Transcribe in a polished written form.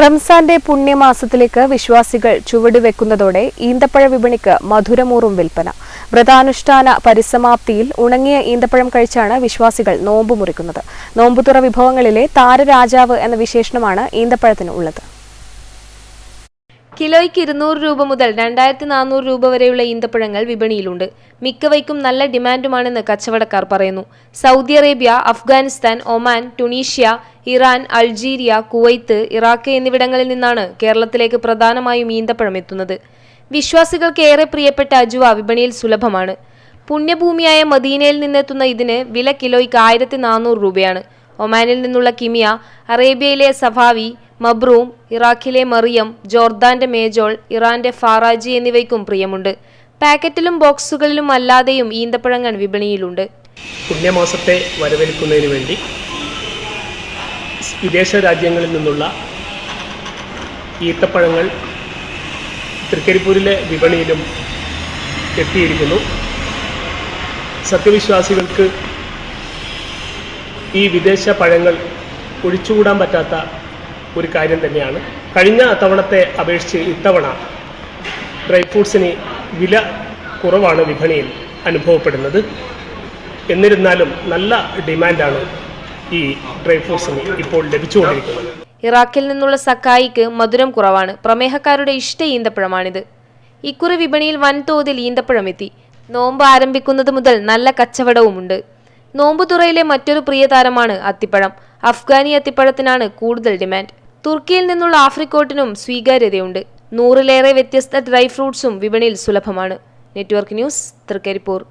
റംസാന്റെ പുണ്യമാസത്തിലേക്ക് വിശ്വാസികൾ ചുവടുവെക്കുന്നതോടെ ഈന്തപ്പഴ വിപണിക്ക് മധുരമൂറും വിൽപ്പന. വ്രതാനുഷ്ഠാന പരിസമാപ്തിയിൽ ഉണങ്ങിയ ഈന്തപ്പഴം കഴിച്ചാണ് വിശ്വാസികൾ നോമ്പ് മുറിക്കുന്നത്. നോമ്പുതുറ വിഭവങ്ങളിലെ താരരാജാവ് എന്ന വിശേഷണമാണ് ഈന്തപ്പഴത്തിന് ഉള്ളത്. കിലോയ്ക്ക് 200 രൂപ മുതൽ 2400 രൂപ വരെയുള്ള ഈന്തപ്പഴങ്ങൾ വിപണിയിലുണ്ട്. മിക്കവയ്ക്കും നല്ല ഡിമാൻഡുമാണെന്ന് കച്ചവടക്കാർ പറയുന്നു. Saudi Arabia, Afghanistan, Oman, Tunisia, Iran, Algeria, Kuwait, Iraq എന്നിവിടങ്ങളിൽ നിന്നാണ് കേരളത്തിലേക്ക് പ്രധാനമായും ഈന്തപ്പഴം എത്തുന്നത്. വിശ്വാസികൾക്ക് ഏറെ പ്രിയപ്പെട്ട അജുവ വിപണിയിൽ സുലഭമാണ്. പുണ്യഭൂമിയായ മദീനയിൽ നിന്നെത്തുന്ന ഇതിന് വില കിലോയ്ക്ക് 1400 രൂപയാണ്. ഒമാനിൽ നിന്നുള്ള കിമിയ, അറേബ്യയിലെ സഫാവി, മബ്രൂം, ഇറാഖിലെ മറിയം, ജോർദാന്റെ മേജോൾ, ഇറാന്റെ ഫാറാജി എന്നിവയ്ക്കും പ്രിയമുണ്ട്. പാക്കറ്റിലും ബോക്സുകളിലും അല്ലാതെയും ഈന്തപ്പഴങ്ങൾ വിപണിയിലുണ്ട്. പുണ്യമാസത്തെ വരവേൽക്കുന്നതിന് വേണ്ടി വിദേശ രാജ്യങ്ങളിൽ നിന്നുള്ള ഈത്തപ്പഴങ്ങൾ തൃക്കരിപ്പൂരിലെ വിപണിയിലും എത്തിയിരിക്കുന്നു. സത്യവിശ്വാസികൾക്ക് ഈ വിദേശ പഴങ്ങൾ ഒഴിച്ചുകൂടാൻ പറ്റാത്ത ഒരു കാര്യം തന്നെയാണ്. കഴിഞ്ഞ തവണത്തെ അപേക്ഷിച്ച് ഇത്തവണ ഡ്രൈ ഫ്രൂട്ട്സിന് വില കുറവാണ് വിപണിയിൽ അനുഭവപ്പെടുന്നത്. എന്നിരുന്നാലും നല്ല ഡിമാൻഡാണ് ഈ ഡ്രൈ ഫ്രൂട്ട്സിന് ഇപ്പോൾ ലഭിച്ചുകൊണ്ടിരിക്കുന്നത്. ഇറാഖിൽ നിന്നുള്ള സക്കായിക്ക് മധുരം കുറവാണ്. പ്രമേഹക്കാരുടെ ഇഷ്ട ഈന്തപ്പഴമാണിത്. ഇക്കുറി വിപണിയിൽ വൻതോതിൽ ഈന്തപ്പഴം എത്തി. നോമ്പ് ആരംഭിക്കുന്നത് മുതൽ നല്ല കച്ചവടവുമുണ്ട്. നോമ്പുതുറയിലെ മറ്റൊരു പ്രിയ താരമാണ് അത്തിപ്പഴം. അഫ്ഗാനി അത്തിപ്പഴത്തിനാണ് കൂടുതൽ ഡിമാൻഡ്. തുർക്കിയിൽ നിന്നുള്ള ആഫ്രിക്കോട്ടിനും സ്വീകാര്യതയുണ്ട്. 100-ലേറെ വ്യത്യസ്ത ഡ്രൈ ഫ്രൂട്ട്സും വിപണിയിൽ സുലഭമാണ്. Network news, Trikaripur.